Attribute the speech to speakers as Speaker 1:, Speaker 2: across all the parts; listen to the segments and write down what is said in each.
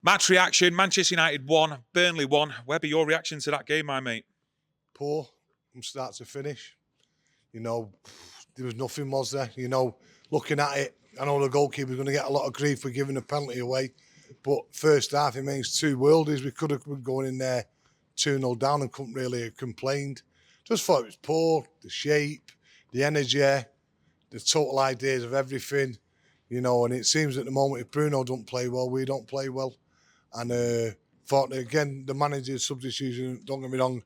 Speaker 1: Match reaction, Manchester United 1, Burnley 1. Webby, your reaction to that game, my mate?
Speaker 2: Poor from start to finish. You know, there was nothing, was there? You know, looking at it, I know the goalkeeper was going to get a lot of grief for giving a penalty away, but first half, it means two worldies. We could have been going in there 2-0 down and couldn't really have complained. Just thought it was poor, the shape, the energy, the total ideas of everything, you know, and it seems at the moment if Bruno don't play well, we don't play well. And thought that, again, the manager's substitution, don't get me wrong,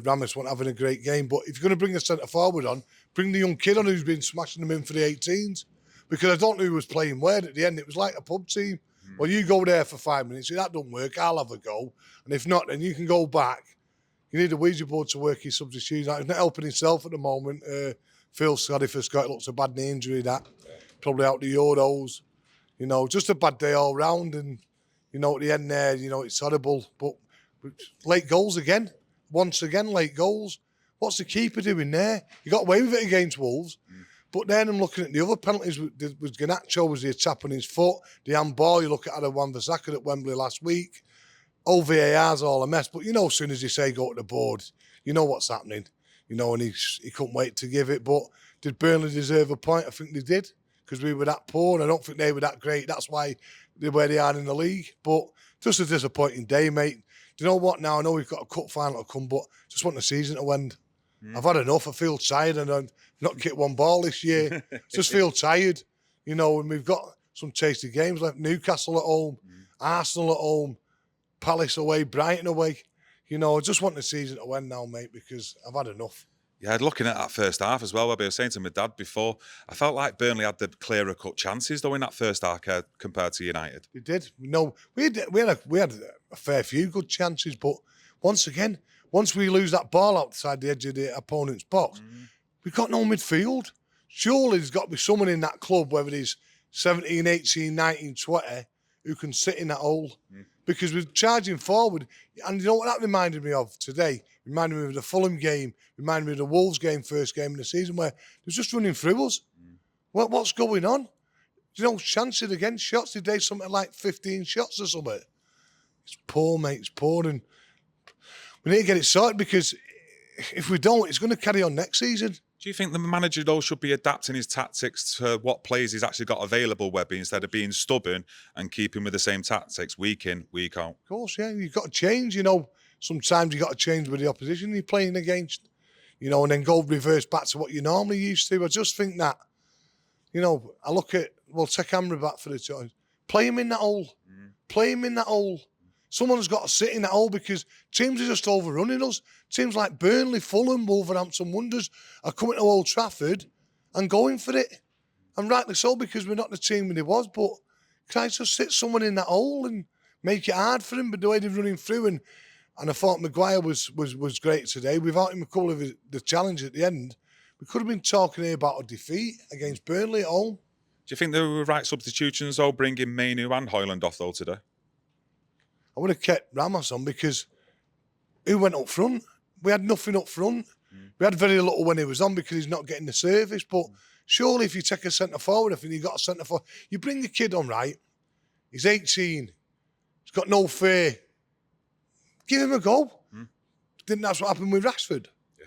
Speaker 2: Ramos wasn't having a great game, but if you're going to bring a centre-forward on, bring the young kid on who's been smashing them in for the 18s, because I don't know who was playing where at the end. It was like a pub team. Well, you go there for 5 minutes, if that don't work, I'll have a go, and if not, then you can go back. You need a Ouija board to work his substitutions. He's not helping himself at the moment. Phil Scotty for Scott looks a bad knee injury, that. Probably out the Euros. You know, just a bad day all round. And, you know, at the end there, you know, it's horrible. But late goals again. Once again, late goals. What's the keeper doing there? He got away with it against Wolves. But then I'm looking at the other penalties. Was Garnacho, was the tap on his foot. The handball, you look at Adam Wan-Bissaka at Wembley last week. All VAR's all a mess. But you know, as soon as you say go to the board, you know what's happening. You know, and he couldn't wait to give it. But did Burnley deserve a point? I think they did, because we were that poor, and I don't think they were that great. That's why they're where they are in the league. But just a disappointing day, mate. Do you know what now? I know we've got a cup final to come, but just want the season to end. I've had enough. I feel tired, and I've not get one ball this year. Just feel tired, you know, and we've got some tasty games left. Newcastle at home, Arsenal at home, Palace away, Brighton away. You know, I just want the season to end now, mate, because I've had enough.
Speaker 1: Yeah, looking at that first half as well, Webby, I was saying to my dad before, I felt like Burnley had the clearer cut chances though in that first half compared to United.
Speaker 2: They did. No, we had a fair few good chances, but once again, once we lose that ball outside the edge of the opponent's box, we've got no midfield. Surely there's got to be someone in that club, whether it's 17, 18, 19, 20, who can sit in that hole. Because we're charging forward. And you know what that reminded me of today? Reminded me of the Fulham game, reminded me of the Wolves game, first game of the season, where they're just running through us. What's going on? You know, chances against shots today, something like 15 shots or something. It's poor, mate. It's poor. And we need to get it sorted, because if we don't, it's going to carry on next season.
Speaker 1: Do you think the manager, though, should be adapting his tactics to what players he's actually got available, Webby, instead of being stubborn and keeping with the same tactics week in, week out?
Speaker 2: Of course, yeah. You've got to change, you know. Sometimes you've got to change with the opposition you're playing against, you know, and then go reverse back to what you normally used to. I just think that, you know, I look at, well, take Amrabat for the choice. Play him in that hole. Play him in that hole. Someone's got to sit in that hole, because teams are just overrunning us. Teams like Burnley, Fulham, Wolverhampton Wanderers are coming to Old Trafford and going for it. And rightly so, because we're not the team that it was. But can I just sit someone in that hole and make it hard for him? But the way they're running through, and I thought Maguire was great today. Without him a couple of the challenge at the end, we could have been talking here about a defeat against Burnley at home.
Speaker 1: Do you think they were right substitutions, though, bringing Manu and Højlund off, though, today?
Speaker 2: I would have kept Ramos on, because who went up front? We had nothing up front. We had very little when he was on, because he's not getting the service. But surely if you take a centre-forward, if you've got a centre-forward, you bring the kid on, right? He's 18. He's got no fear. Give him a go. Didn't that's what happened with Rashford? Yeah.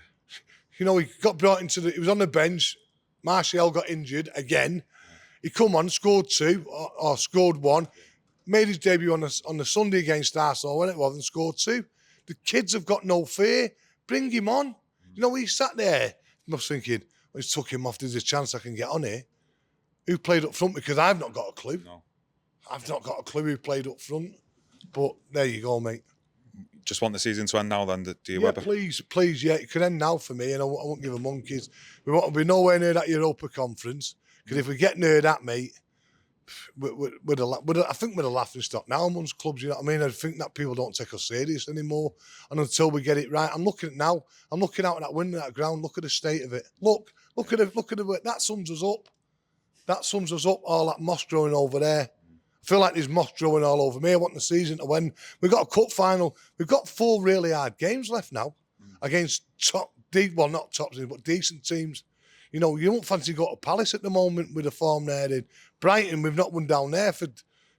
Speaker 2: You know, he got brought into he was on the bench. Martial got injured again. He come on, scored 2, or scored 1. Made his debut on the Sunday against Arsenal, when it was, and scored 2. The kids have got no fear. Bring him on. You know, he sat there. I was thinking, well, he's took him off. There's a chance I can get on here. Who played up front? Because I've not got a clue.
Speaker 1: No.
Speaker 2: I've not got a clue who played up front. But there you go, mate.
Speaker 1: Just want the season to end now, then, do you,
Speaker 2: Yeah,
Speaker 1: Webby?
Speaker 2: please, yeah. It can end now for me, and I won't give a monkeys. We want to be nowhere near that Europa Conference. Because if we get near that, mate, I think we're a laughing stock now amongst clubs, you know what I mean? I think that people don't take us serious anymore. And until we get it right, I'm looking at now. I'm looking out at that window, that ground. Look at the state of it. Look at the that sums us up. That sums us up. All that moss growing over there. I feel like there's moss growing all over me. I want the season to win. We've got a cup final. We've got 4 really hard games left now against not top teams, but decent teams. You know, you don't fancy go to Palace at the moment with the form there. In Brighton, we've not won down there for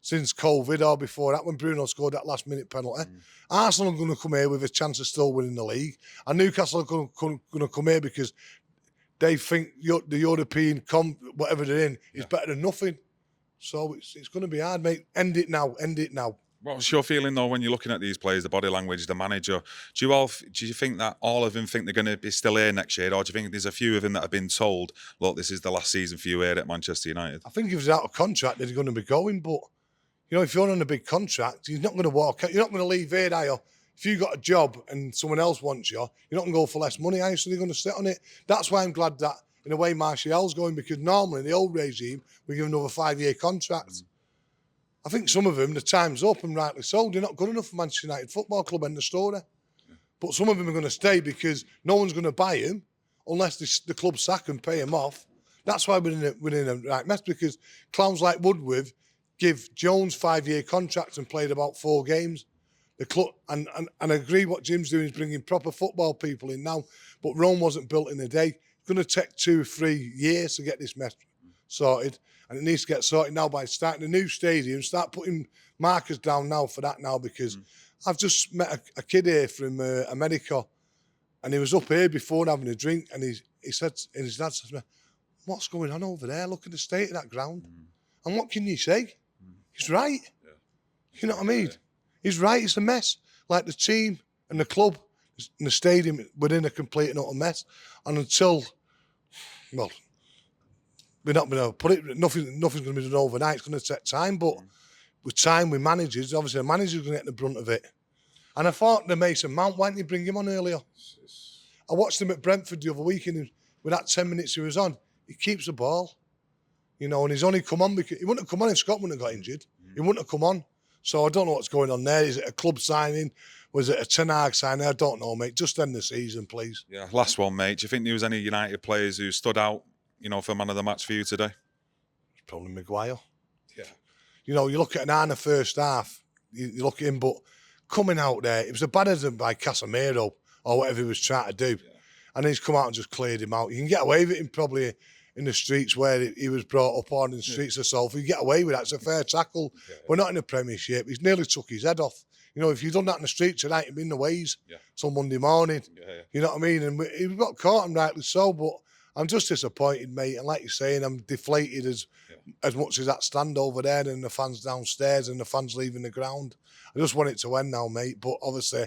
Speaker 2: since COVID or before that, when Bruno scored that last-minute penalty. Arsenal are going to come here with a chance of still winning the league. And Newcastle are going to come here because they think the European, whatever they're in, is better than nothing. So it's going to be hard, mate. End it now. End it now.
Speaker 1: What's your feeling, though, when you're looking at these players, the body language, the manager? Do you think that all of them think they're going to be still here next year? Or do you think there's a few of them that have been told, look, this is the last season for you here at Manchester United?
Speaker 2: I think if he's out of contract, they're going to be going. But, you know, if you're on a big contract, you're not going to walk out. You're not going to leave here, are you? If you've got a job and someone else wants you, you're not going to go for less money, are you? So they're going to sit on it. That's why I'm glad that, in a way, Martial's going, because normally in the old regime, we give another 5-year contract. I think some of them, the time's up, and rightly so. They're not good enough for Manchester United Football Club, end of story. But some of them are going to stay because no one's going to buy him unless the club sack and pay him off. That's why we're in a right mess, because clowns like Woodward give Jones 5-year contracts and played about 4 games. The club, and I agree what Jim's doing is bringing proper football people in now, but Rome wasn't built in a day. It's going to take 2 or 3 years to get this mess sorted, and it needs to get sorted now by starting a new stadium, start putting markers down now for that now, because I've just met a kid here from America, and he was up here before having a drink, and he said, and his dad said to me, what's going on over there? Look at the state of that ground. And what can you say? He's right. Yeah. You know what I mean? He's right, it's a mess. Like the team and the club and the stadium within a complete and utter mess. And until, well, we're not going to put it, nothing's going to be done overnight. It's going to take time, but with time, with managers, obviously the manager's going to get the brunt of it. And I thought the Mason Mount, why didn't you bring him on earlier? I watched him at Brentford the other week, and with that 10 minutes he was on, he keeps the ball. You know, and he's only come on because he wouldn't have come on if Scott wouldn't have got injured. He wouldn't have come on. So I don't know what's going on there. Is it a club signing? Was it a Ten Hag signing? I don't know, mate. Just end the season, please.
Speaker 1: Yeah, last one, mate. Do you think there was any United players who stood out, you know, for man of the match for you today?
Speaker 2: Probably Maguire.
Speaker 1: Yeah.
Speaker 2: You know, you look at an first half, you look at him, but coming out there, it was a bad by Casemiro or whatever he was trying to do. Yeah. And he's come out and just cleared him out. You can get away with him probably in the streets where he was brought up on, in the streets of Salford. You get away with that. It's a fair tackle. Yeah. We're not in the Premiership. He's nearly took his head off. You know, if you'd done that in the streets tonight, he'd be in the ways till Monday morning. Yeah. You know what I mean? And he got caught, and rightly so, but I'm just disappointed, mate. And like you're saying, I'm deflated as much as that stand over there and the fans downstairs and the fans leaving the ground. I just want it to end now, mate. But obviously,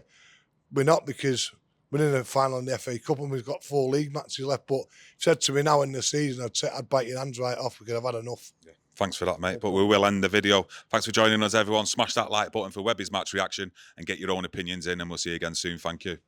Speaker 2: we're not, because we're in the final in the FA Cup and we've got 4 league matches left. But if you said to me now in the season, I'd bite your hands right off because I've had enough. Yeah.
Speaker 1: Thanks for that, mate. But we will end the video. Thanks for joining us, everyone. Smash that like button for Webby's match reaction and get your own opinions in, and we'll see you again soon. Thank you.